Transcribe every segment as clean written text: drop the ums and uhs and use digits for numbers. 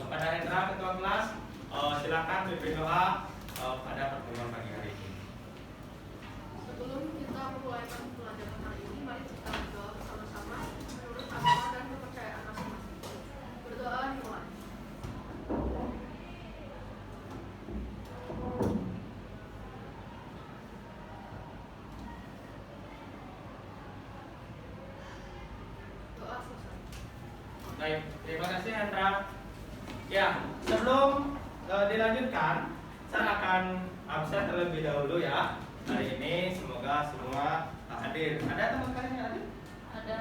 Kepada Hendra ketua kelas, silakan pimpin doa pada pertemuan pagi hari ini. Sebelum kita memulaikan pelajaran hari ini, mari kita berdoa bersama-sama menurut agama dan kepercayaan masing-masing. Berdoa dimulai. Doa selesai. Baik, terima kasih Hendra. Ya, sebelum dilanjutkan, saya akan absen terlebih dahulu ya. Hari ini semoga semua hadir. Ada teman kalian yang hadir? Ada.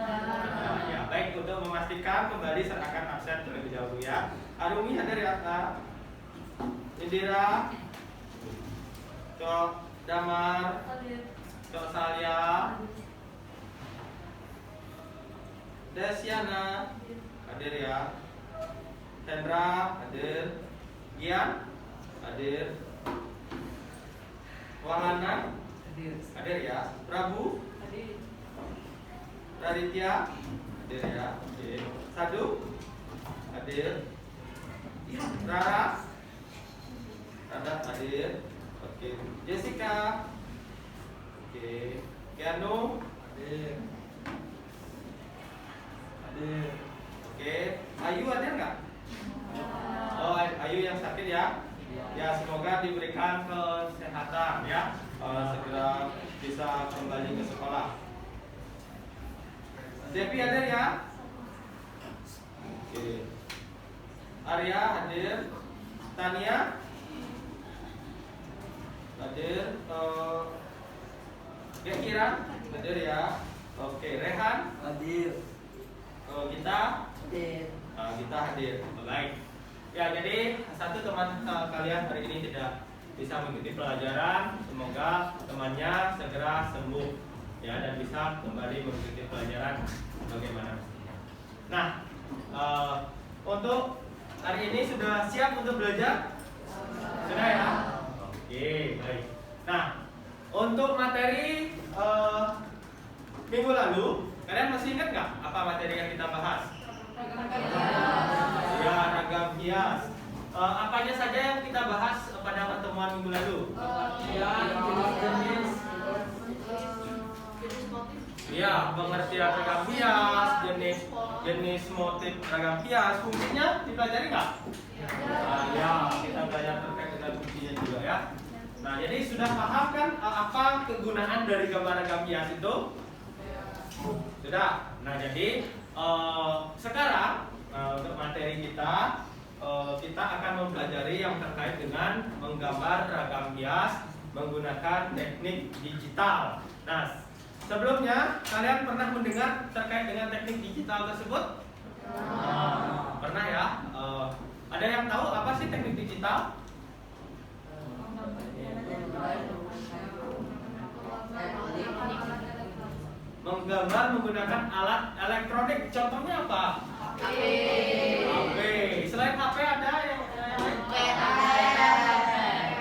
Ya, baik, untuk memastikan kembali saya akan absen terlebih dahulu ya. Arumi hadir ya, Kak. Indira, Cok Damar, Cok Salia, Desiana hadir ya. Hendra hadir. Gian hadir. Wahana hadir ya. Prabu Raditya hadir ya. Oke. Sadu hadir. Rara hadir. Oke. Jessica. Oke. Keanu hadir. Oke. Ayu hadir nggak? Oh, Ayu yang sakit ya. Ya, semoga diberikan kesehatan ya. Segera bisa kembali ke sekolah. Devi hadir ya. Oke. Arya hadir. Tania hadir. Kiran hadir ya. Oke. Rehan hadir. Kita Hadir. kita hadir. Baik. Ya, jadi satu teman kalian hari ini tidak bisa mengikuti pelajaran. Semoga temannya segera sembuh ya dan bisa kembali mengikuti pelajaran bagaimana mestinya. Nah, untuk hari ini sudah siap untuk belajar? Sudah ya? Oke, baik. Nah, untuk materi minggu lalu, kalian masih ingat nggak apa materi yang kita bahas? Ya, ragam hias. Apa aja saja yang kita bahas pada pertemuan minggu lalu? Jenis motif. Ya, pengertian ragam hias, jenis motif ragam hias, fungsinya dipelajari nggak? Ya, kita belajar terkait dengan fungsinya juga ya. Nah, jadi sudah paham kan apa kegunaan dari gambar ragam hias itu? Sudah. Nah, jadi sekarang untuk materi kita akan mempelajari yang terkait dengan menggambar ragam hias menggunakan teknik digital. Nah, sebelumnya kalian pernah mendengar terkait dengan teknik digital tersebut? Pernah ya? Ada yang tahu apa sih teknik digital? Menggambar menggunakan alat elektronik. Contohnya apa? HP. Selain HP ada yang lain?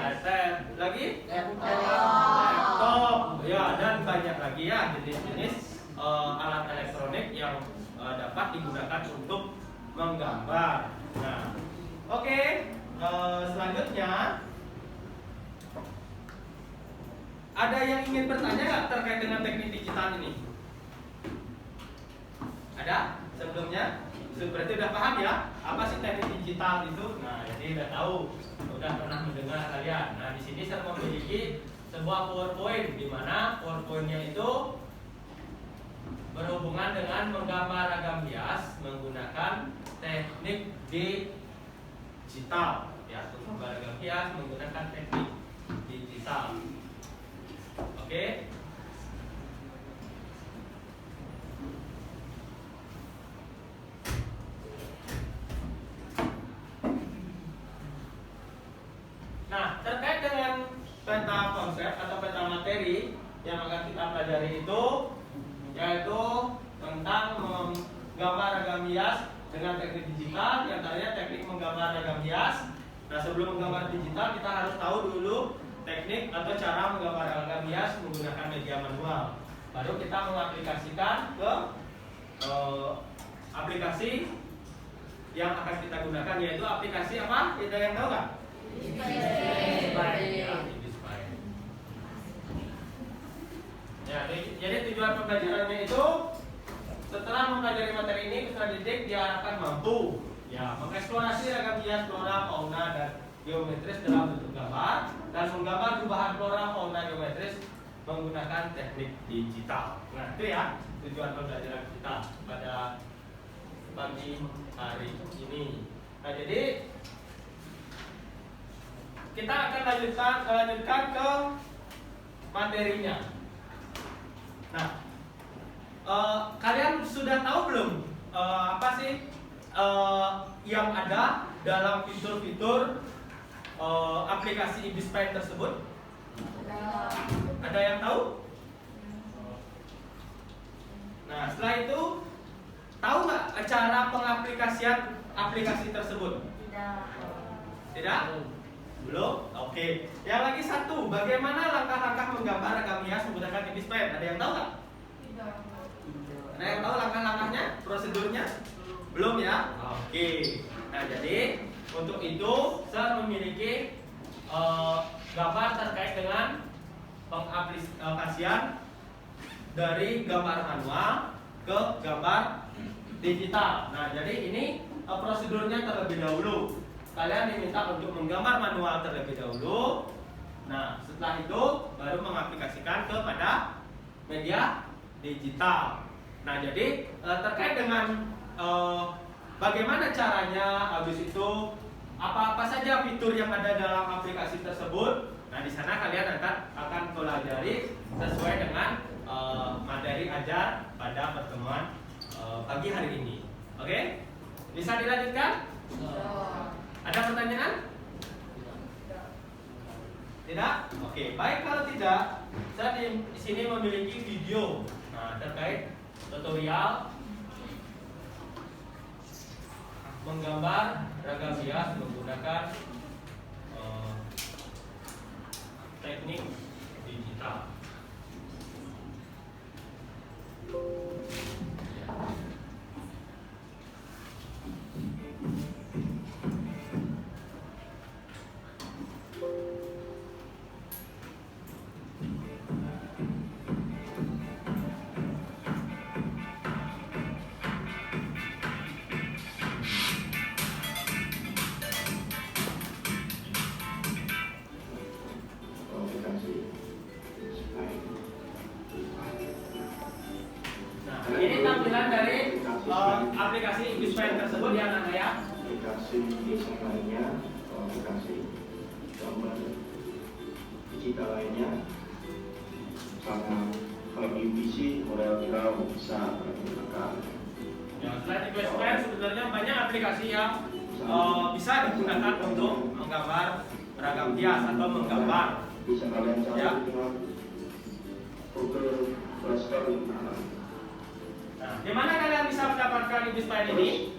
Laptop. Lagi? Laptop. Ya, dan banyak lagi ya jenis-jenis alat elektronik yang dapat digunakan untuk menggambar. Nah, oke. Selanjutnya ada yang ingin bertanya nggak terkait dengan teknik digital ini? Ada? Sebelumnya? Berarti udah paham ya? Apa sih teknik digital itu? Nah, jadi udah tahu, udah pernah mendengar kalian. Nah, di sini saya memiliki sebuah PowerPoint, di mana PowerPoint-nya itu berhubungan dengan menggambar ragam hias menggunakan teknik digital. Ya, menggambar ragam hias menggunakan teknik digital. Oke. Nah, terkait dengan peta konsep atau peta materi yang akan kita pelajari itu yaitu tentang menggambar ragam hias dengan teknik digital, yang antaranya teknik menggambar ragam hias. Nah, sebelum menggambar digital kita harus tahu dulu teknik atau cara menggambar ragam hias menggunakan media manual. Baru kita mengaplikasikan ke aplikasi yang akan kita gunakan, yaitu aplikasi apa? Ada yang tahu nggak? Ya, jadi tujuan pembelajarannya itu setelah mempelajari materi ini peserta didik diharapkan mampu ya mengeksplorasi ragam hias flora, fauna dan geometris dalam bentuk gambar dan menggambar perubahan flora, fauna, geometris menggunakan teknik digital. Nah, itu ya tujuan pembelajaran kita pada pagi hari ini. Nah, jadi kita akan lanjutkan ke materinya. Nah, kalian sudah tahu belum apa sih yang ada dalam fitur-fitur aplikasi IBISPaint tersebut? Ada yang tahu? Nah, setelah itu tahu nggak cara pengaplikasian aplikasi tersebut? Tidak? Belum? Oke. Yang lagi satu, bagaimana langkah-langkah menggambar ragam hias menggunakan IBISPaint? Ada yang tahu nggak? Ada yang tahu langkah-langkahnya, prosedurnya? Belum ya? Oke. Nah, jadi untuk itu saya memiliki gambar terkait dengan pengaplikasian dari gambar manual ke gambar digital. Nah, jadi ini prosedurnya terlebih dahulu. Kalian diminta untuk menggambar manual terlebih dahulu. Nah, setelah itu baru mengaplikasikan kepada media digital. Nah, jadi terkait dengan bagaimana caranya, habis itu apa-apa saja fitur yang ada dalam aplikasi tersebut. Nah, di sana kalian akan pelajari sesuai dengan materi ajar pada pertemuan pagi hari ini. Oke? Bisa dilanjutkan? Ada pertanyaan? Tidak? Oke, baik, kalau tidak, saya di sini memiliki video terkait tutorial menggambar ragam hias menggunakan teknik digital. Ini tampilan dari aplikasi IBISPaint tersebut ya, anak ya. Aplikasi lainnya, aplikasi gambar digital lainnya, sama kalau UPC model grau bisa digunakan. Ya, selain IBISPaint sebenarnya banyak aplikasi yang bisa digunakan untuk menggambar ragam hias atau menggambar. Bisa kalian cari Ya. dengan Google Play Store. Nah, di mana kalian bisa mendapatkan IBISPaint ini?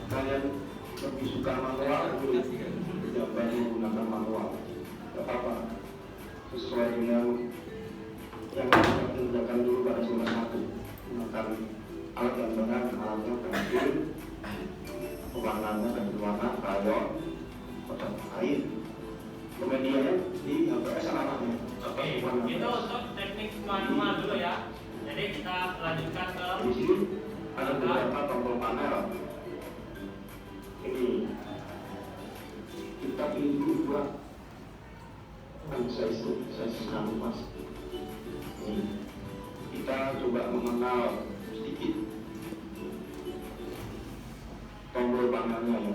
Kalian lebih suka manual gambar menggunakan manual, tidak apa-apa, sesuai dengan yang kita gunakan dulu pada semester 1. Gunakan alat gambaran, alatnya pensil, pewarnanya dan berwarna, krayon, kotak air, medianya di HPS anaknya. Oke, itu untuk teknik manual dulu ya. Jadi kita lanjutkan ke Di sini ada beberapa tombol panel. Ini kita pilih dulu buat size kanvas. Ini kita coba mengenal sedikit tombol panelnya ya.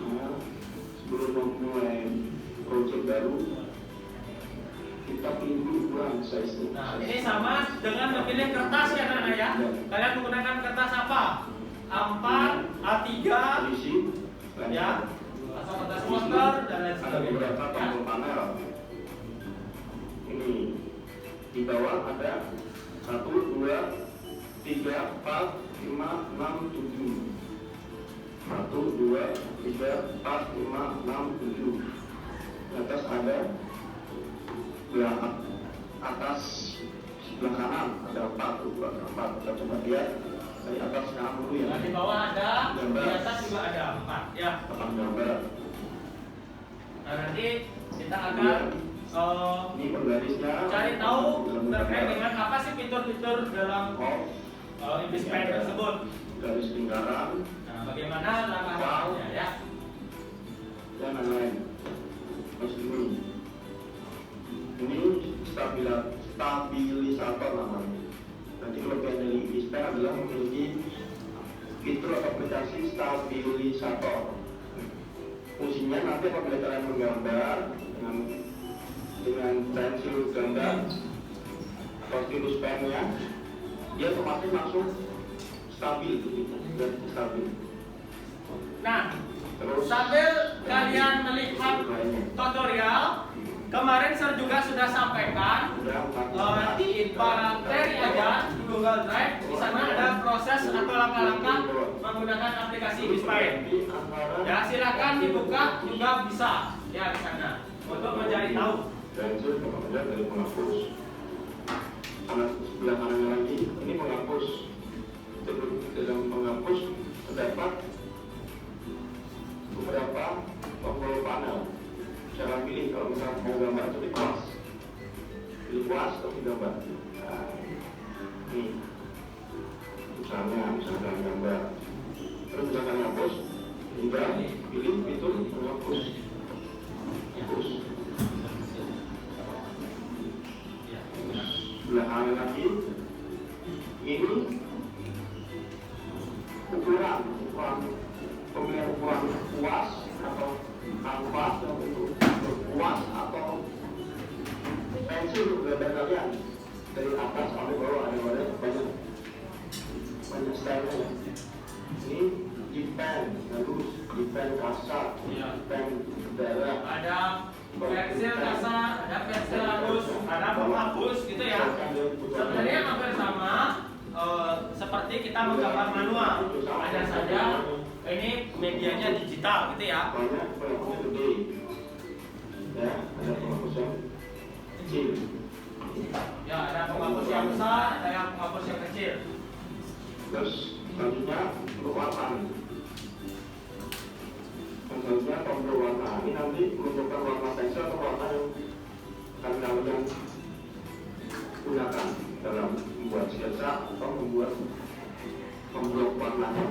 Nah, sebelum memulai project baru, kita pilih dulu ukuran size. Nah, ini sama dengan memilih kertas ya anak-anak ya. Kalian menggunakan kertas apa? A4, A3, Isi, ya, atau kertas poster dan lain ada beberapa sebagainya. Ya. tombol panel. Ini di bawah ada 1, 2, 3, 4, 5, 6, 7. 1, 2, 3, 4, 5, 6, 7. Di atas ada sebelah atas sebelah kanan ada 4 tuh, ada 4. Kita coba lihat dari atas kanan dulu ya. Nah, di bawah ada, Gambar. di atas juga ada 4 ya. Tekan gambar. Nah, nanti kita akan Ini penggarisnya. cari tahu terkait dengan apa sih fitur-fitur dalam Invispan tersebut. Garis lingkaran Nah, bagaimana langkah-langkahnya ya? dan lain-lain. Terus ini stabilisator namanya. Nanti kelebihan dari Invispan adalah memiliki fitur atau aplikasi stabilisator. Fungsinya nanti apabila kalian menggambar dengan pensil gambar atau stylus pennya, dia otomatis langsung stabil, dan stabil. Nah, Terus sambil kalian melihat tutorial, kemarin saya juga sudah sampaikan di materi aja di Google Drive, di sana ada proses atau langkah-langkah menggunakan aplikasi Invispan. Ya, silakan dibuka juga bisa ya di sana untuk mencari tahu. Pensil kemudian dari penghapus. Sebelah kanannya lagi ini penghapus. Dalam penghapus terdapat beberapa tombol panel. Cara pilih kalau misalnya mau gambar itu di kuas, pilih kuas atau di gambar. Nah, ini misalnya gambar. Terus misalkan hapus, tinggal pilih fitur menghapus. Hapus. Sebelah kanan lagi ini ukuran pemilihan ukuran kuas atau kanvas atau bentuk kuas atau pensil gambar kalian dari atas sampai bawah ada banyak stylenya ya. Ini di pen halus, di pen kasar, pen darah, Ada pensil kasar, ada pensil halus, ada penghapus gitu ya. Sebenarnya hampir sama seperti kita menggambar manual. Hanya saja ini medianya digital gitu ya. banyak penghapus gede ya, ada penghapus yang kecil. Ya, ada penghapus yang besar, ada yang penghapus yang kecil. Terus selanjutnya untuk warna nih. Selanjutnya tombol warna ini nanti menunjukkan warna pensil atau warna yang akan kalian gunakan dalam membuat sketsa atau membuat warnanya.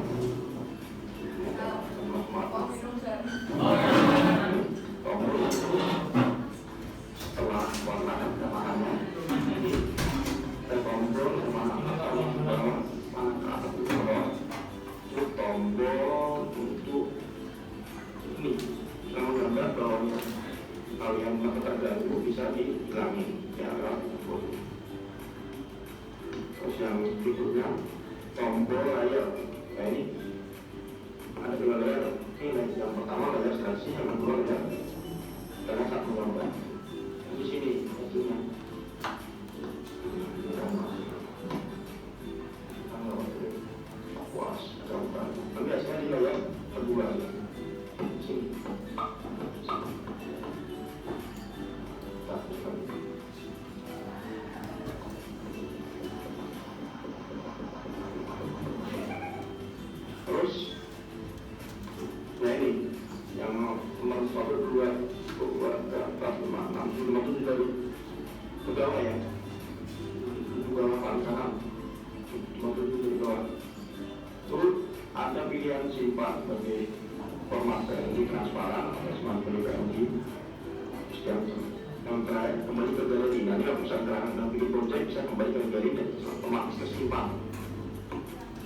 Oh ya, silakan. Tombol itu setelah warna dan warnanya ini ada tombol mana ke atas ke bawah. Itu tombol untuk ini yang menggambar bawahnya. Kalau yang terganggu bisa dihilangin ya, tersebut. Terus yang berikutnya tombol layar. Nah ini ada 2 layar. Ini yang pertama layar seleksi, yang kedua layar karena satu gambar. Di sini hasilnya. Puas gambar. Tapi hasilnya di layar kedua. Sini. Terus nah ini yang nomor 1, 2, 3, 4, 5, 6, 7 dari bawah ya, di bawah paling kanan, 57 dari bawah. Terus ada pilihan simpan sebagai format PNG transparan atau smart PNG. Yang terakhir kembali ke galeri. Nanti kalau bisa dalam bikin project bisa kembali ke galeri dan otomatis tersimpan.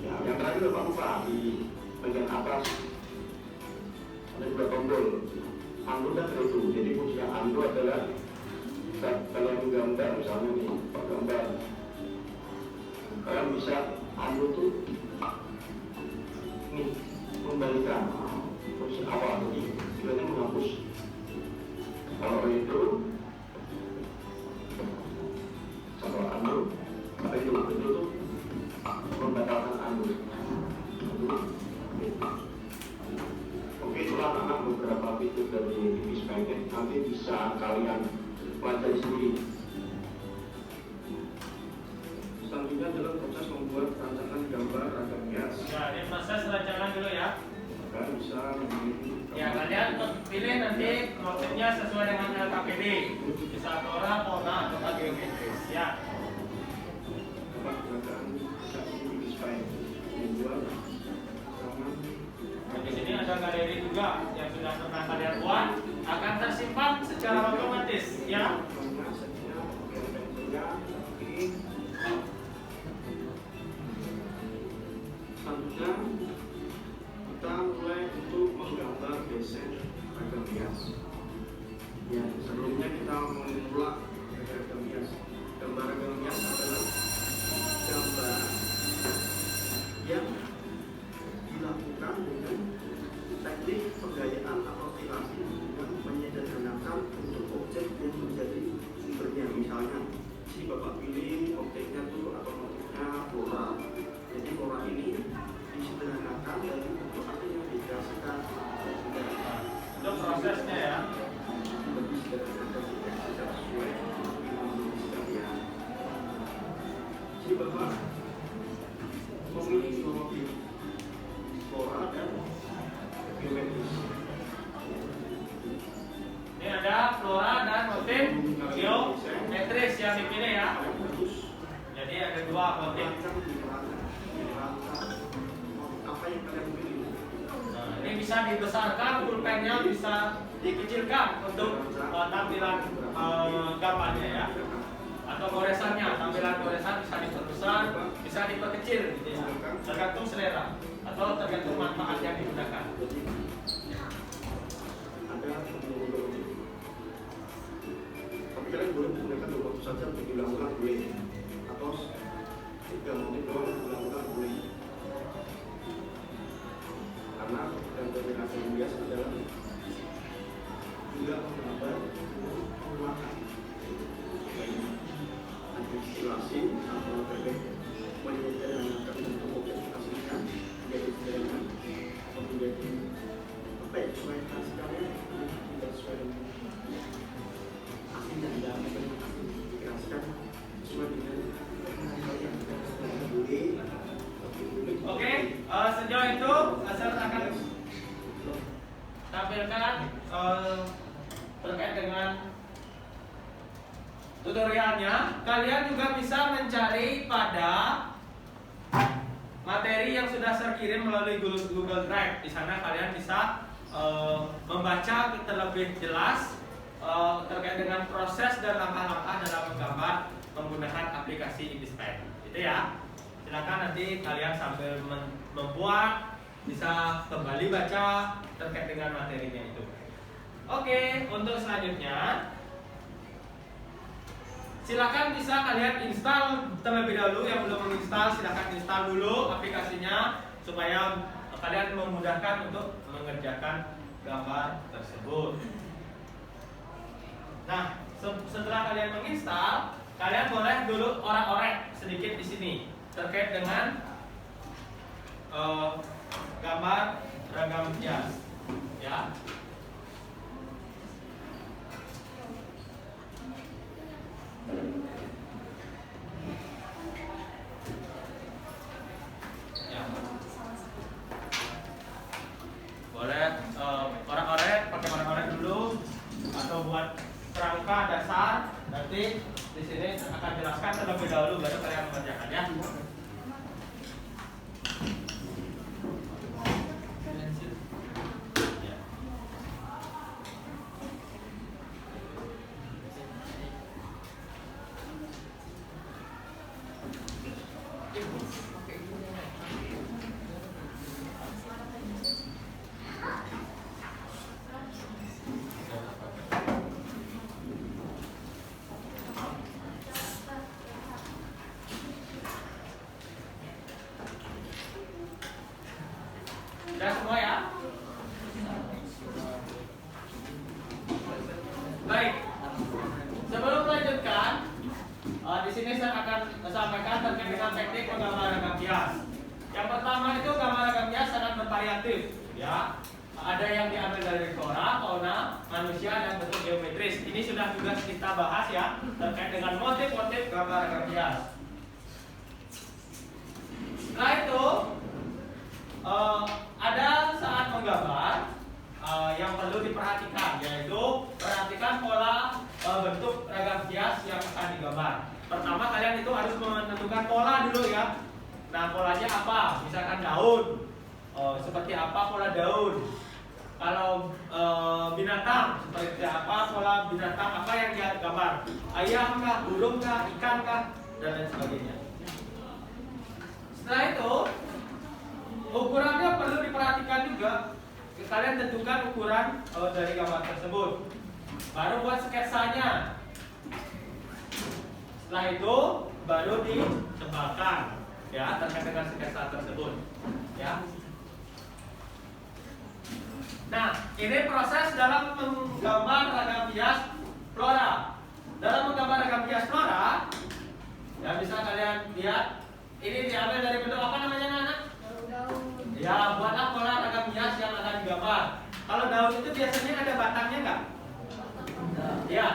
Ya, yang terakhir lupa di bagian atas ada 2 tombol undo dan redo. Jadi fungsi yang undo adalah saat kalian menggambar misalnya nih gambar, kalian bisa undo tuh nih mengembalikan fungsi awal. Jadi kalian menghapus. Kalau redo undo tuh membatalkan undo. Oke, itulah anak beberapa fitur dari Invispan. Nanti bisa kalian pelajari sendiri. dalam proses membuat rancangan gambar ragam hias. Ya, ini proses rancangan dulu ya. Maka bisa memilih Ya, kalian pilih nanti motifnya sesuai dengan LKPD. Bisa flora, fauna, atau geometris. Ya. tempat gerakan aplikasi Ibisfy membuat rekaman. Dan di sini ada galeri juga yang sudah pernah kalian buat akan tersimpan secara otomatis ya. Karena sebenarnya pakai pensilnya, tapi selanjutnya kita mulai untuk menggambar desain ragam hias. Ya, sebelumnya kita memulai ragam hias. Gambar ragam hias adalah gambar yang dilakukan dengan teknik penggayaan atau stilasi yang menyederhanakan untuk objek yang menjadi sumbernya. Misalnya, si bapak pilih objeknya tuh atau motifnya flora. Jadi flora ini disederhanakan dari bentuk asli yang dikreasikan. Itu prosesnya ya. Lebih sederhana dan dikreasikan sesuai dengan sekalian. Si bapak memilih dua motif, flora dan geometris. Ini ada flora dan motif geometris yang dipilih ya. Jadi ada dua motif. Apa yang kalian pilih? Nah, ini bisa dibesarkan, pulpennya bisa dikecilkan untuk tampilan gambarnya ya. Atau goresannya, tampilan goresan bisa diperbesar, bisa diperkecil gitu ya. Tergantung selera atau tergantung manfaat yang digunakan. Ada tapi kalian boleh menggunakan dua motif saja untuk diulang-ulang boleh, atau tiga motif doang diulang-ulang boleh. Karena gambar ragam hias adalah juga menggambar penguatan. Ada stilasi atau teknik menyederhanakan bentuk objek aslinya menjadi sederhana atau menjadi apa ya, sesuai dengan sekalian, tidak sesuai dengan asli dan dalam bentuk asli dikreasikan sesuai dengan yang boleh. Oke, sejauh itu saya akan tampilkan terkait dengan tutorialnya. Kalian juga bisa mencari pada materi yang sudah saya kirim melalui Google Drive. Di sana kalian bisa membaca terlebih jelas terkait dengan proses dan langkah-langkah dalam menggambar menggunakan aplikasi Ibisfy. Itu ya. Silakan nanti kalian sambil membuat bisa kembali baca terkait dengan materinya itu. Oke, untuk selanjutnya silakan bisa kalian install terlebih dahulu. Yang belum menginstal silakan install dulu aplikasinya supaya kalian memudahkan untuk mengerjakan gambar tersebut. Nah, setelah kalian menginstal, kalian boleh dulu orek-orek sedikit di sini terkait dengan gambar ragam hias, ya. Boleh orek-orek, pakai orek-orek dulu atau buat kerangka dasar. Nanti di sini akan jelaskan terlebih dahulu baru kalian mengerjakan ya. Sudah semua ya? Baik. Sebelum melanjutkan, di sini saya akan sampaikan terkait dengan teknik penggambaran ragam hias. Yang pertama itu gambar ragam hias sangat bervariatif, ya. Ada yang diambil dari flora, fauna, manusia dan bentuk geometris. Ini sudah juga kita bahas ya terkait dengan motif-motif gambar ragam hias. ada saat menggambar yang perlu diperhatikan, yaitu perhatikan pola bentuk ragam hias yang akan digambar. Pertama kalian itu harus menentukan pola dulu ya. Nah polanya apa? Misalkan daun, seperti apa pola daun. Kalau binatang, seperti apa pola binatang, apa yang dia gambar? Ayam kah, burung kah, ikan kah, dan lain sebagainya. Setelah itu, ukurannya perlu diperhatikan juga. Kalian tentukan ukuran dari gambar tersebut. Baru buat sketsanya. Setelah itu, baru ditebalkan, ya terkait dengan sketsa tersebut, ya. Nah, ini proses dalam menggambar ragam hias flora. Dalam menggambar ragam hias flora, ya bisa kalian lihat, ini diambil dari bentuk apa namanya anak? Daun. Ya, buatlah pola ragam hias yang akan digambar. Kalau daun itu biasanya ada batangnya nggak? Ya,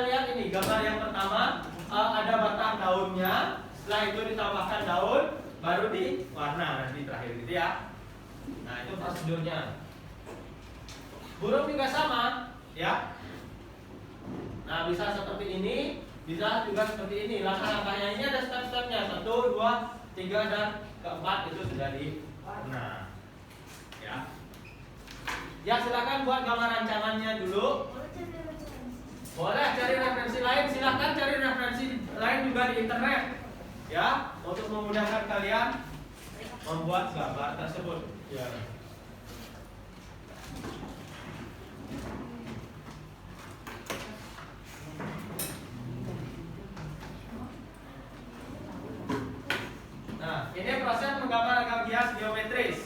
lihat ini gambar yang pertama, ada batang daunnya. Setelah itu ditambahkan daun, baru diwarna nanti terakhir gitu ya. Nah, itu prosedurnya. Burung juga sama, ya. Nah, bisa seperti ini, bisa juga seperti ini. Langkah-langkahnya ini ada step-stepnya. 1, 2, 3, dan keempat itu sudah diwarna. Ya. Ya, silakan buat gambar rancangannya dulu. Boleh cari referensi lain, silakan cari referensi lain juga di internet. Ya, untuk memudahkan kalian membuat gambar tersebut. Ya. Nah, ini proses menggambar ragam hias geometris.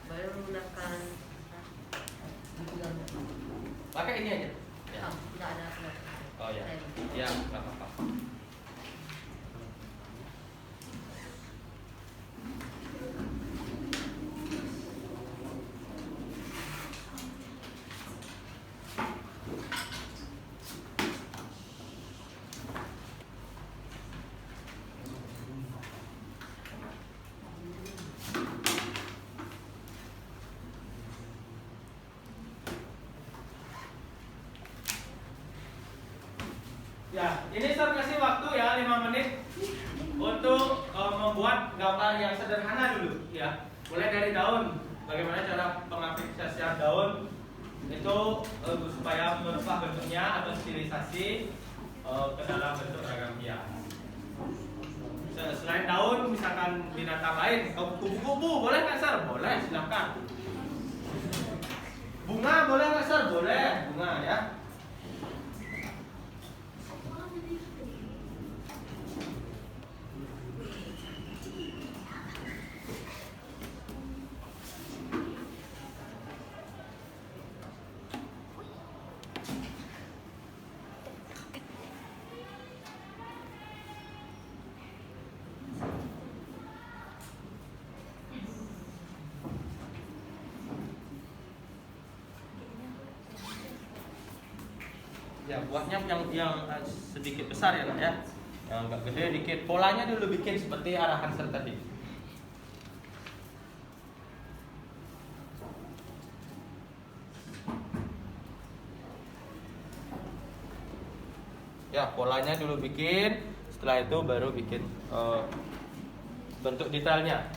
Baru menggunakan Pakai ini aja. Ya. tidak ada Oh ya. Ya, nggak apa-apa. Ya, ini saya kasih waktu ya 5 menit untuk membuat gambar yang sederhana dulu ya. Mulai dari daun, bagaimana cara pengaplikasian daun itu supaya merubah bentuknya atau stilisasi ke dalam bentuk ragam hias. Selain daun, misalkan binatang lain, kupu-kupu boleh nggak sir? Boleh, silakan. Bunga boleh nggak sir? Boleh, bunga ya. Ya, buatnya yang sedikit besar ya, Nak ya. Yang agak gede dikit. Polanya dulu bikin seperti arahan Sir tadi. Ya, polanya dulu bikin, setelah itu baru bikin bentuk detailnya.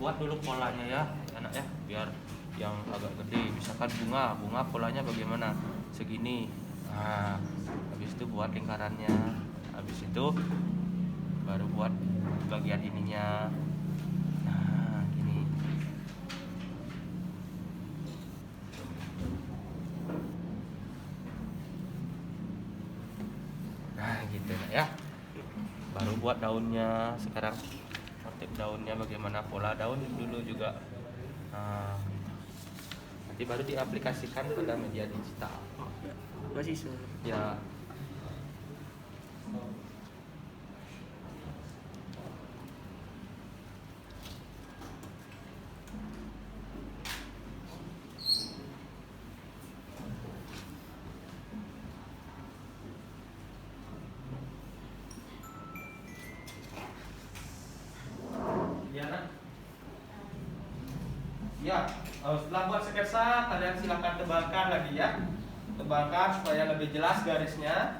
buat dulu polanya ya anak ya, biar yang agak gede. Misalkan bunga polanya bagaimana, segini. Nah, habis itu buat lingkarannya, habis itu baru buat bagian ininya. Nah, gini. Nah, gitu ya. Baru buat daunnya. Sekarang motif daunnya bagaimana, pola daun dulu juga. Nah, nanti baru diaplikasikan pada media digital. Masih sulit. Ya. Ya, setelah buat sketsa, kalian silakan tebalkan lagi ya. Tebalkan supaya lebih jelas garisnya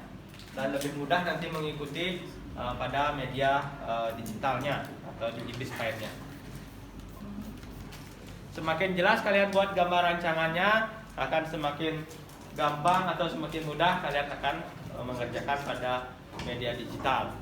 dan lebih mudah nanti mengikuti pada media digitalnya atau di ibis filenya. Semakin jelas kalian buat gambar rancangannya, akan semakin gampang atau semakin mudah kalian akan mengerjakan pada media digital.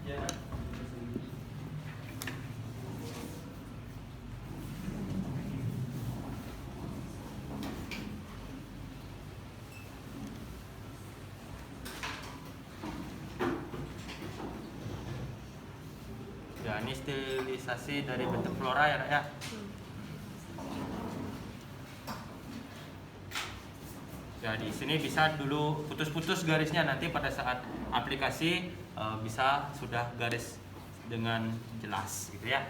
Ya. Ya, ini stilisasi dari bentuk flora ya, Nak ya. Ya, di sini bisa dulu putus-putus garisnya, nanti pada saat aplikasi bisa sudah garis dengan jelas gitu ya.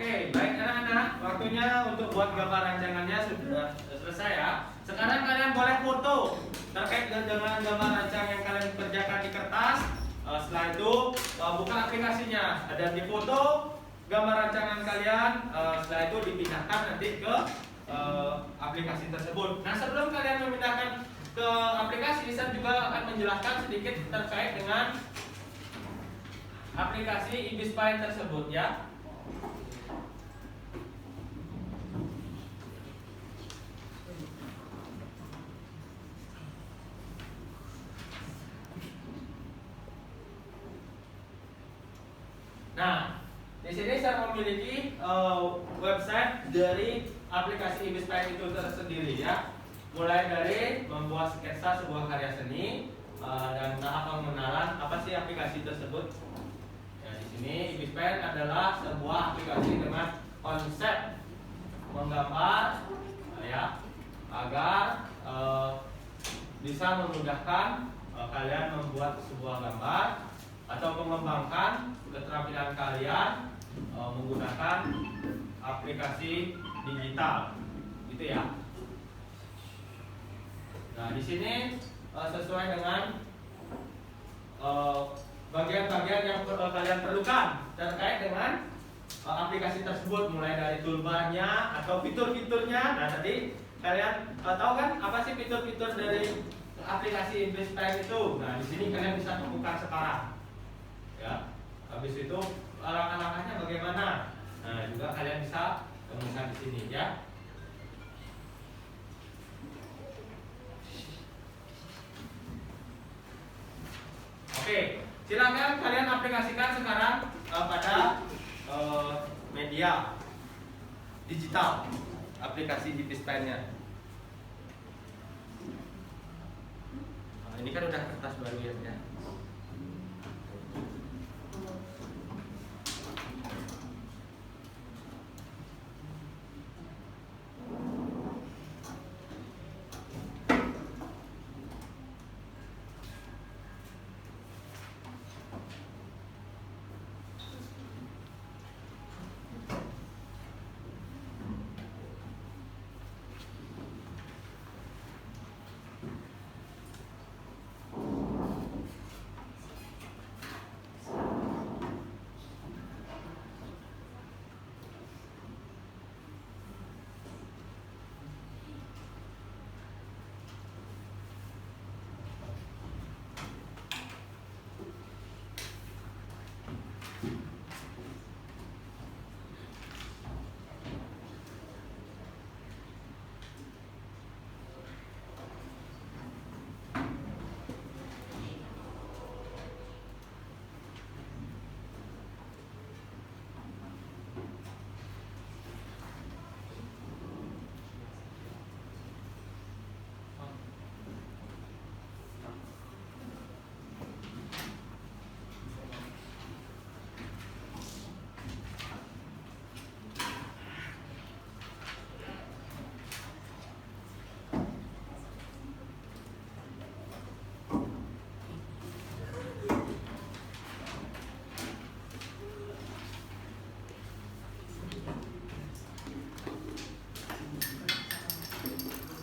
Oke, baik anak-anak, waktunya untuk buat gambar rancangannya sudah selesai ya. Sekarang kalian boleh foto terkait dengan gambar rancang yang kalian kerjakan di kertas. Setelah itu buka aplikasinya, ada di foto gambar rancangan kalian. Setelah itu dipindahkan nanti ke aplikasi tersebut. Nah, sebelum kalian memindahkan ke aplikasi, saya juga akan menjelaskan sedikit terkait dengan aplikasi IBISPY tersebut ya. Nah, di sini saya memiliki website dari aplikasi IBISPY itu tersendiri ya. Mulai dari membuat sketsa sebuah karya seni dan tahap pengenalan apa sih aplikasi tersebut. Ya, di sini IBISPY adalah sebuah aplikasi dengan konsep menggambar ya, agar bisa memudahkan kalian membuat sebuah gambar atau mengembangkan keterampilan kalian menggunakan aplikasi digital, gitu ya. Nah, di sini sesuai dengan bagian-bagian yang kalian perlukan terkait dengan aplikasi tersebut, mulai dari toolbarnya atau fitur-fiturnya. Nah, tadi kalian tahu kan apa sih fitur-fitur dari aplikasi IBISPY itu? Nah, di sini kalian bisa temukan sekarang. Ya, habis itu langkah-langkahnya bagaimana? Nah, juga kalian bisa temukan di sini ya. Oke, silakan kalian aplikasikan sekarang pada media digital aplikasi IBISPY-nya. Nah, ini kan udah kertas baru ya.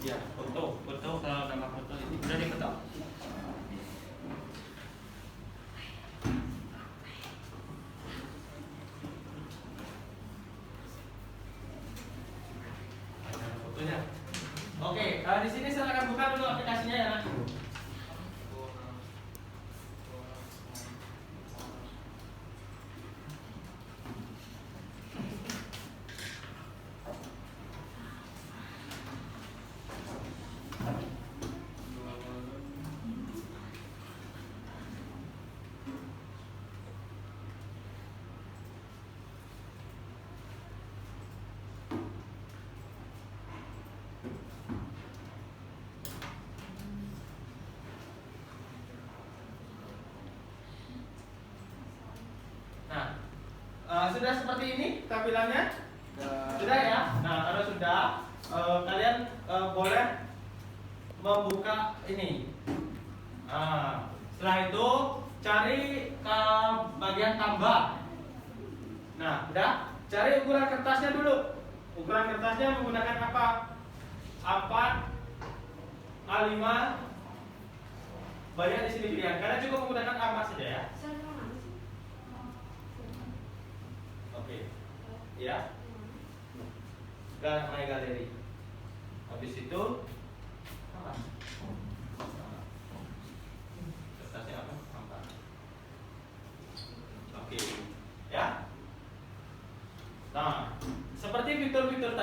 Ya, foto kalau nama foto ini udah difoto. Ada fotonya. Oke, di sini saya akan buka dulu aplikasinya ya, Nak. Sudah seperti ini tampilannya? Sudah ya? Nah, kalau sudah, kalian boleh membuka ini. Setelah itu cari ke bagian tambah. Nah, udah? Cari ukuran kertasnya dulu. Ukuran kertasnya menggunakan apa? A4, A5. Banyak di sini pilihan. Kalian cukup menggunakan A4 saja ya. Oke, ya, My Gallery. Habis itu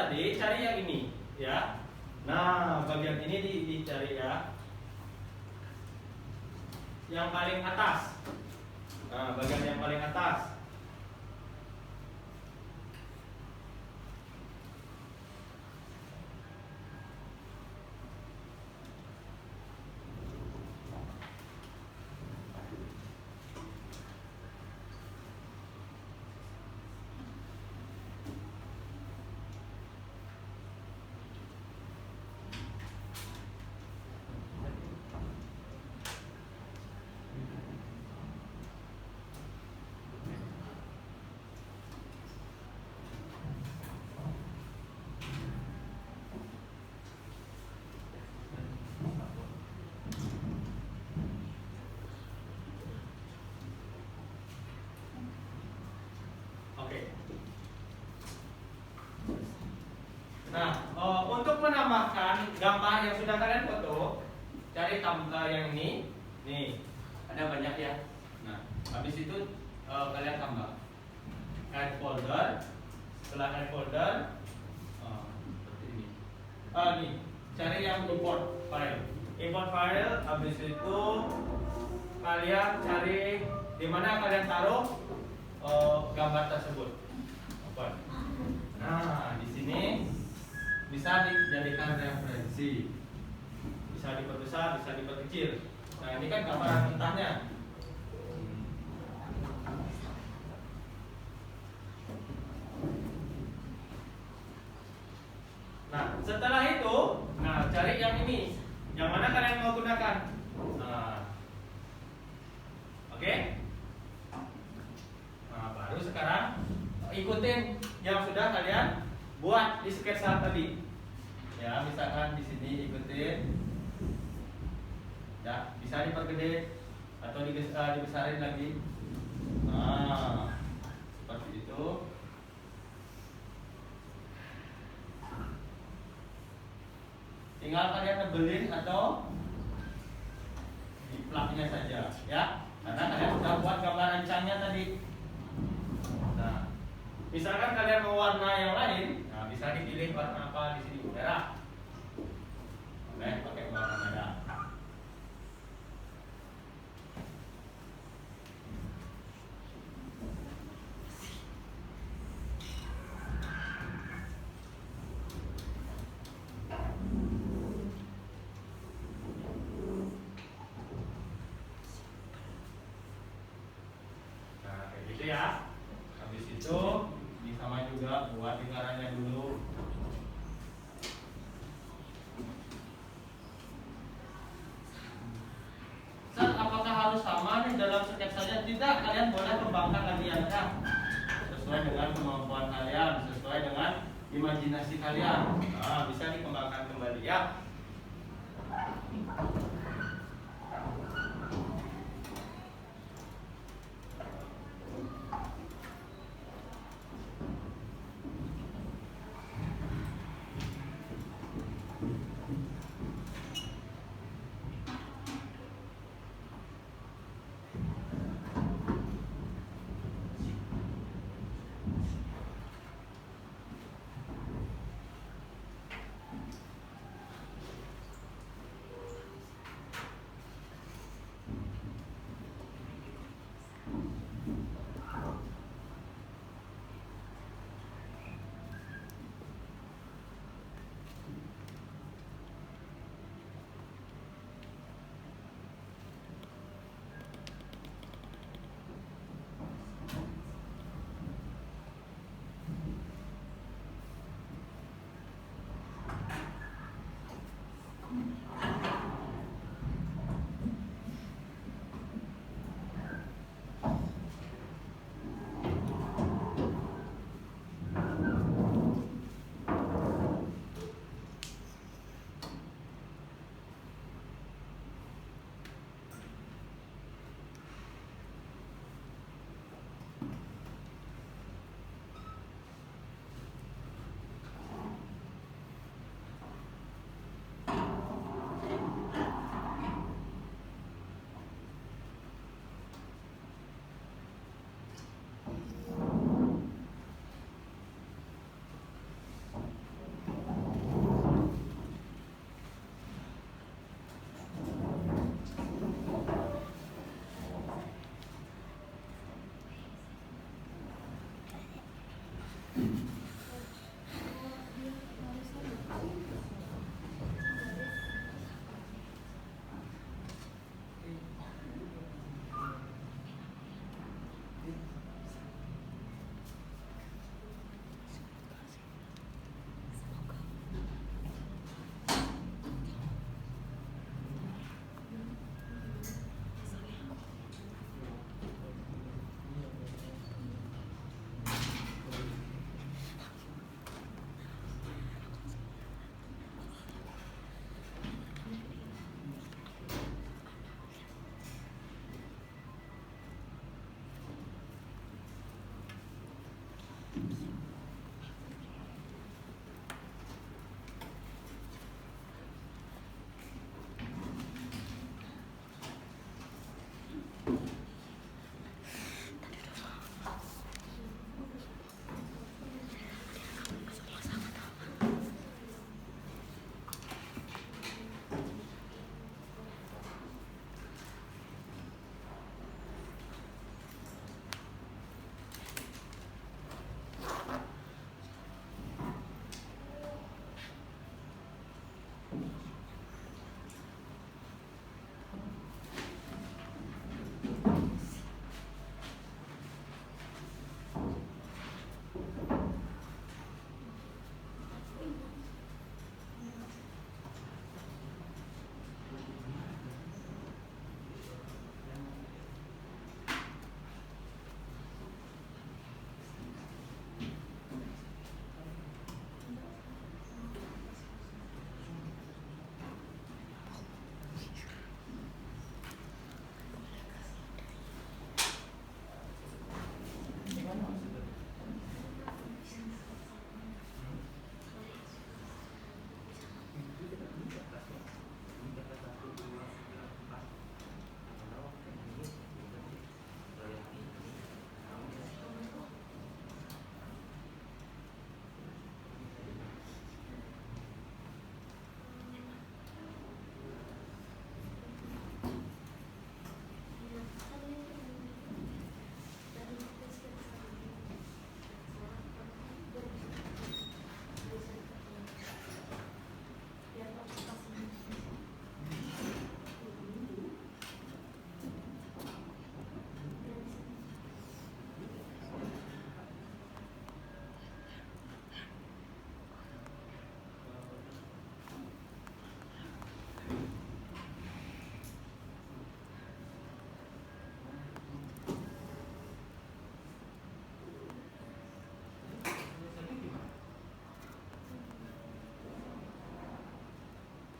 tadi, cari yang ini, ya. Nah, bagian ini dicari ya. Yang paling atas. Nah, bagian yang paling atas. Oke. Nah, untuk menambahkan gambar yang sudah kalian foto, cari yang ini. Nih, ada banyak ya. Nah, habis itu kalian tambah add folder. Setelah add folder, seperti ini. Nih, cari yang import file. Import file, habis itu kalian cari di mana kalian taruh gambar tersebut. Open. Nah, di sini bisa dijadikan referensi, bisa diperbesar, bisa diperkecil. Nah, ini kan gambaran mentahnya. Nah, setelah itu, nah cari yang ini, yang mana kalian mau gunakan. Nah, oke. Nah, baru sekarang ikutin yang sudah kalian buat di sketsa tadi. Ya, misalkan di sini ikutin. Ya, bisa dipergede atau dibesarin lagi. Nah, seperti itu. Tinggal kalian tebelin atau di plaknya saja, ya. Karena kalian sudah buat gambar rancangnya tadi. Nah, misalkan kalian mau warna yang lain, nah bisa dipilih warna apa di sini, merah. Oke, pakai warna merah. Nah, kayak gitu ya. Habis itu sama juga buat lingkarannya dulu. Sir, apakah harus sama nih dalam sketsanya? Tidak, kalian boleh kembangkan lagi ya, sesuai dengan kemampuan kalian, sesuai dengan imajinasi kalian. Nah, bisa dikembangkan kembali ya.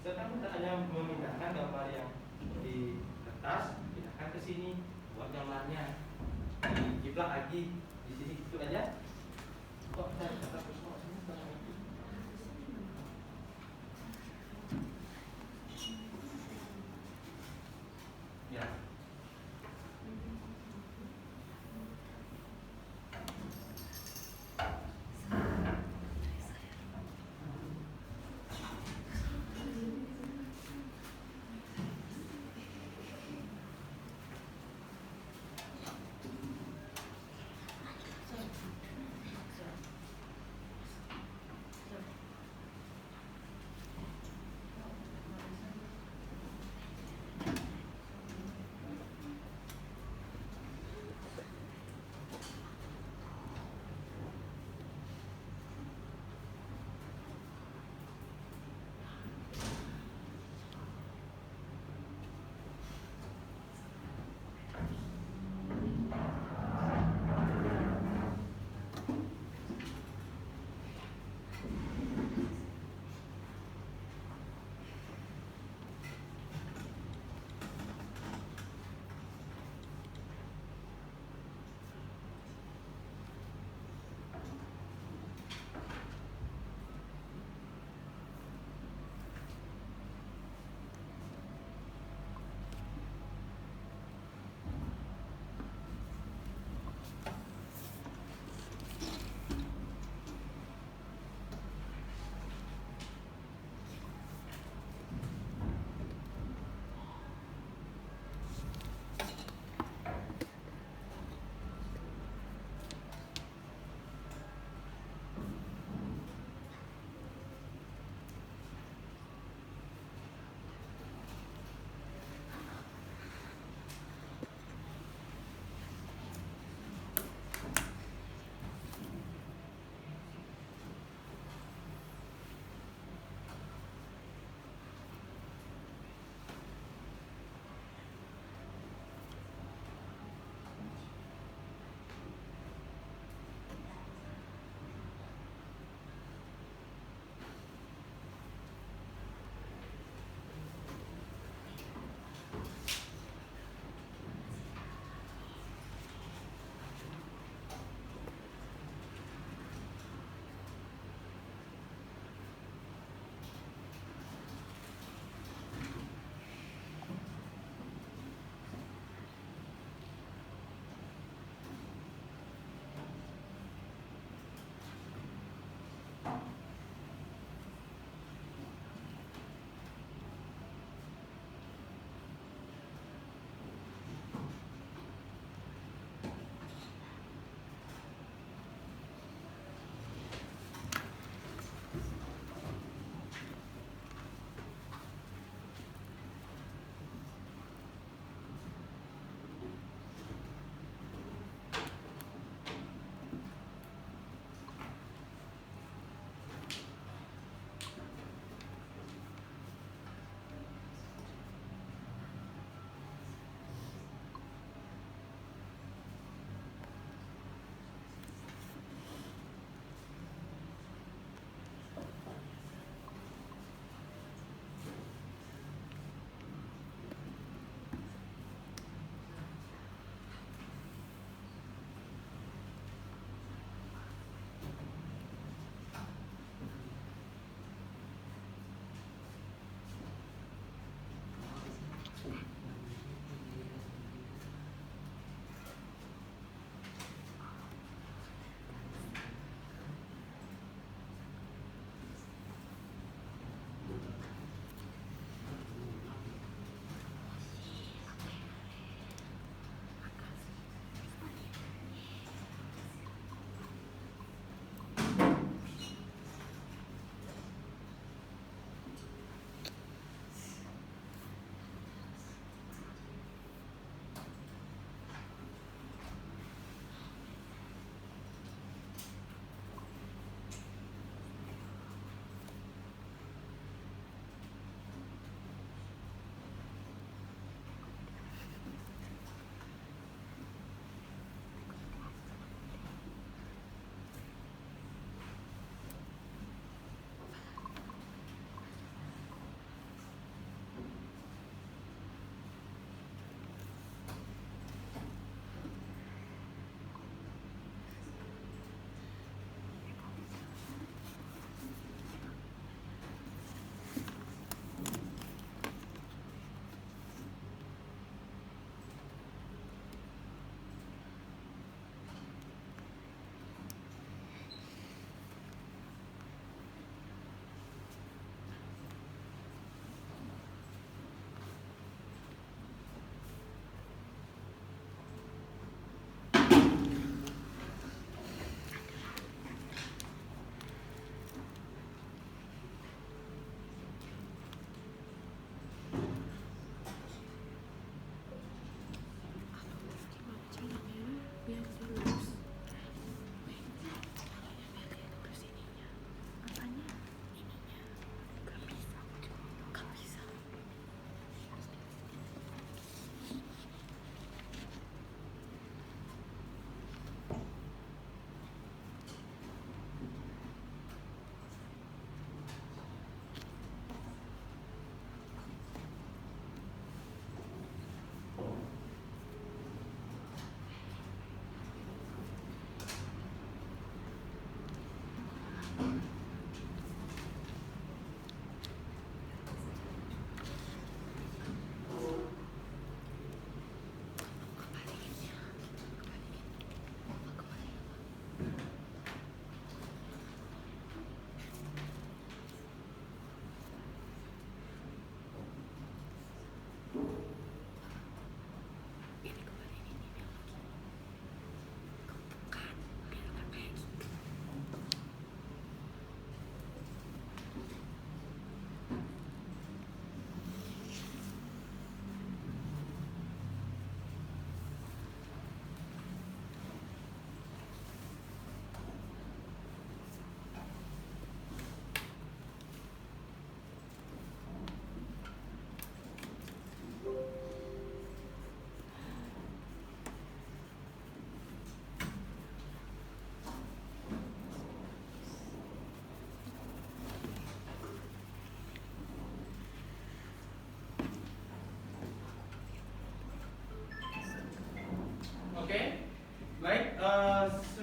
Sekarang kita hanya memindahkan gambar yang di kertas, pindahkan ke sini, buat gambarnya. Dijiplak lagi di sini, itu aja. Kok cari kata semua sini sekarang lagi? Ya.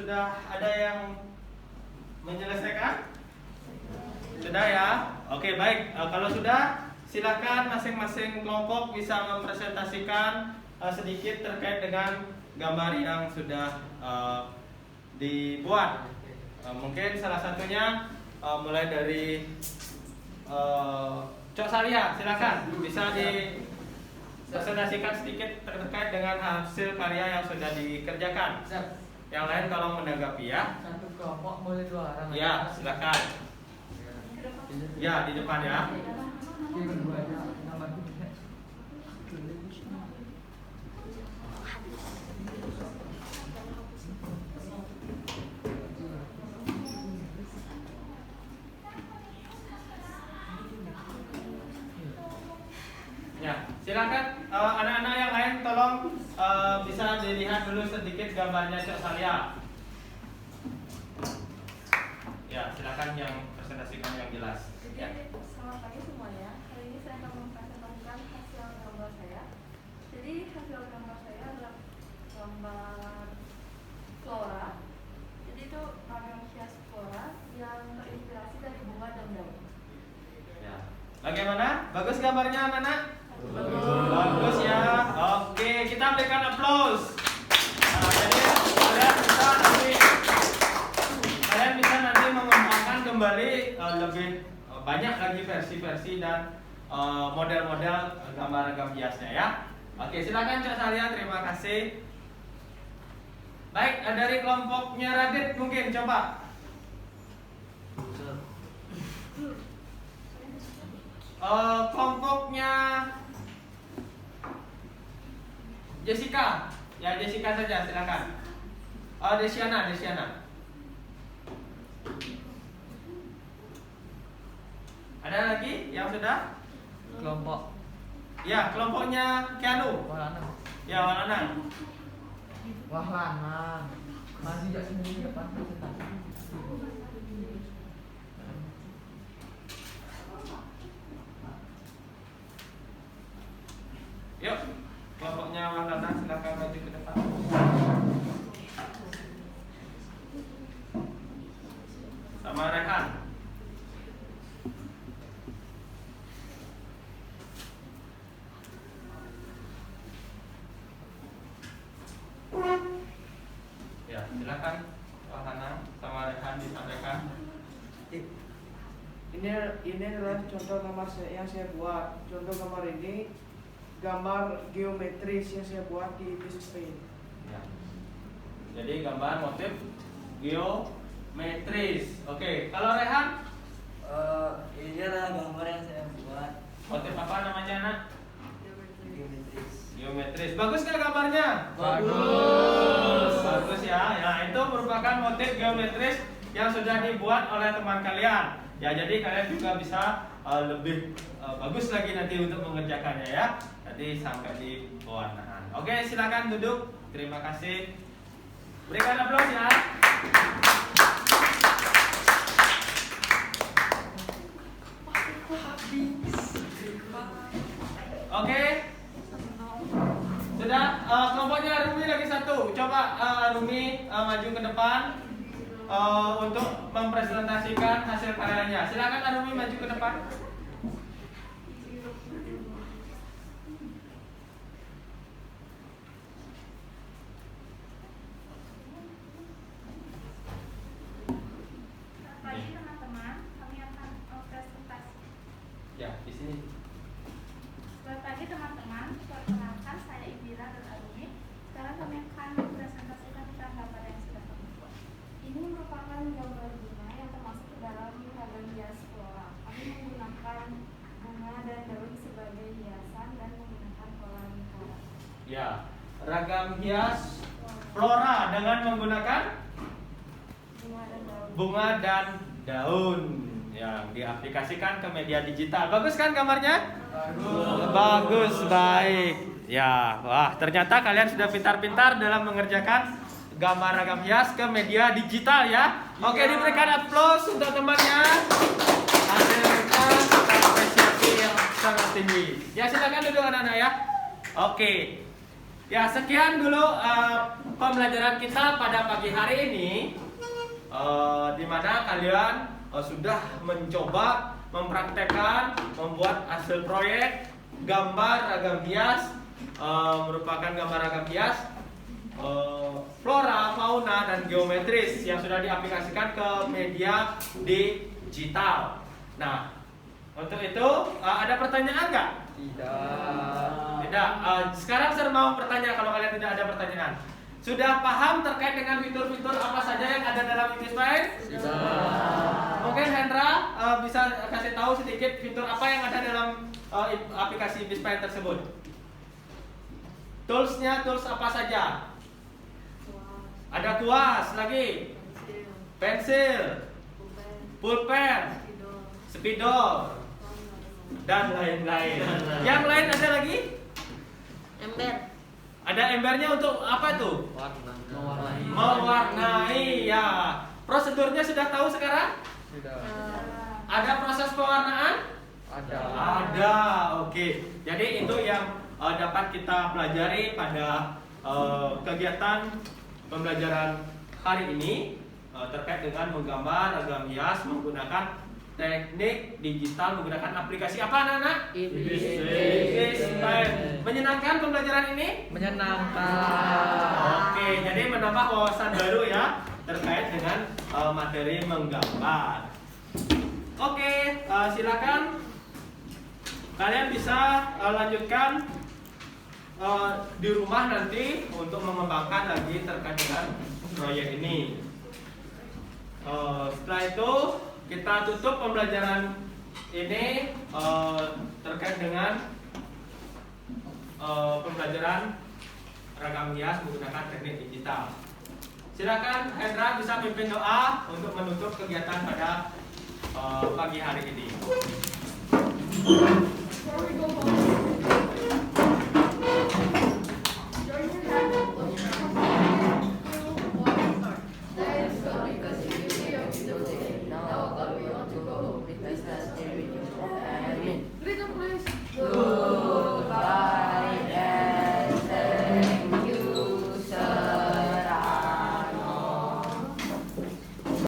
sudah ada yang menyelesaikan? Sudah ya? Oke, baik. Kalau sudah, silakan masing-masing kelompok bisa mempresentasikan sedikit terkait dengan gambar yang sudah dibuat. Mungkin salah satunya mulai dari Cok Salia, silakan bisa dipresentasikan sedikit terkait dengan hasil karya yang sudah dikerjakan. Yang lain kalau menanggapi ya. Satu kelompok boleh 2 orang. Ya, silakan. Ya, di depan ya. Ya, silakan anak-anak yang lain tolong bisa dilihat dulu sedikit gambarnya Cok Salia. Ya, silakan yang presentasikan yang jelas. Ya. Selamat pagi semuanya. Hari ini saya akan mempresentasikan hasil gambar saya. Jadi hasil gambar saya adalah gambar flora. Jadi itu ragam hias flora yang terinspirasi dari bunga dan daun. Ya. Bagaimana? Bagus gambarnya anak-anak? Bagus. Bagus ya. Oke, kita berikan aplaus. Jadi kalian bisa nanti mengembangkan kembali lebih banyak lagi versi-versi dan model-model gambar-gambar hiasnya ya. Oke, silakan Cak Salia, terima kasih. Baik, dari kelompoknya Radit mungkin coba. Kelompoknya Jessica, ya Jessica saja silakan. Desiana. Ada lagi yang sudah? Kelompok Ya, kelompoknya Keanu. Wahlana. Ya, Walana. Wahlana. Masih jak sendiri depan presentasi. Yuk, kelompoknya Walana silakan maju ke depan. Sama Rehan. Ya, silakan Walana sama Rehan disampaikan. Ini adalah contoh gambar yang saya buat. Contoh gambar ini gambar geometris yang saya buat di Business Paint. Ya. Jadi gambar motif geometris. Oke, kalau Rehan Ini adalah gambar yang saya buat. motif apa namanya nak? Geometris. Geometris. Bagus nggak gambarnya? Bagus. Bagus ya. Ya, itu merupakan motif geometris yang sudah dibuat oleh teman kalian. Ya, jadi kalian juga bisa lebih bagus lagi nanti untuk mengerjakannya ya. Nanti sampai di pewarnaan. Oke, silakan duduk. Terima kasih. Berikan aplaus ya. Oke. Sudah, kelompoknya Rumi lagi satu. Coba Rumi maju ke depan untuk mempresentasikan hasil karyanya. Silakan Rumi maju ke depan. Pagi teman-teman, kami akan presentasi. Ya, di sini. Selamat pagi teman-teman, perkenalkan saya Indira dan Arumi. Sekarang kami akan mempresentasikan tentang gambar yang sudah kami buat. Ini merupakan gambar bunga yang termasuk ke dalam ragam hias flora. Kami menggunakan bunga dan daun sebagai hiasan dan menggunakan pola lingkaran. Ya, ragam hias flora dengan menggunakan Bunga dan bunga dan daun. daun yang diaplikasikan ke media digital. Bagus kan gambarnya? Bagus. Bagus, baik. Ya, wah, ternyata kalian sudah pintar-pintar dalam mengerjakan gambar ragam hias ke media digital ya. Oke, diberikan aplaus untuk temannya. Hasilnya apresiasi yang sangat tinggi. Ya, silakan duduk anak-anak ya. Oke. Ya, sekian dulu pembelajaran kita pada pagi hari ini, di mana kalian sudah mencoba mempraktekkan membuat hasil proyek gambar ragam hias, merupakan gambar ragam hias flora, fauna, dan geometris yang sudah diaplikasikan ke media digital. Nah, untuk itu ada pertanyaan nggak? Tidak. Sekarang saya mau bertanya kalau kalian tidak ada pertanyaan. Sudah paham terkait dengan fitur-fitur apa saja yang ada dalam InVispine? Mungkin Hendra bisa kasih tahu sedikit fitur apa yang ada dalam aplikasi InVispine tersebut. Toolsnya tools apa saja? Ada kuas, lagi pensil, pulpen, spidol, dan lain-lain. Yang lain ada lagi? Ember. Ada embernya untuk apa tuh? Mewarnai, ya. Prosedurnya sudah tahu sekarang? Ada proses pewarnaan? Ada, oke. Jadi itu yang dapat kita pelajari pada kegiatan pembelajaran hari ini terkait dengan menggambar ragam hias menggunakan teknik digital menggunakan aplikasi apa anak-anak? InVispine. Menyenangkan pembelajaran ini? Menyenangkan. Oke, jadi menambah wawasan baru ya terkait dengan materi menggambar. Oke, silakan kalian bisa lanjutkan di rumah nanti untuk mengembangkan lagi terkait dengan proyek ini. Setelah itu kita tutup pembelajaran ini terkait dengan pembelajaran ragam hias menggunakan teknik digital. Silakan Hendra bisa pimpin doa untuk menutup kegiatan pada pagi hari ini.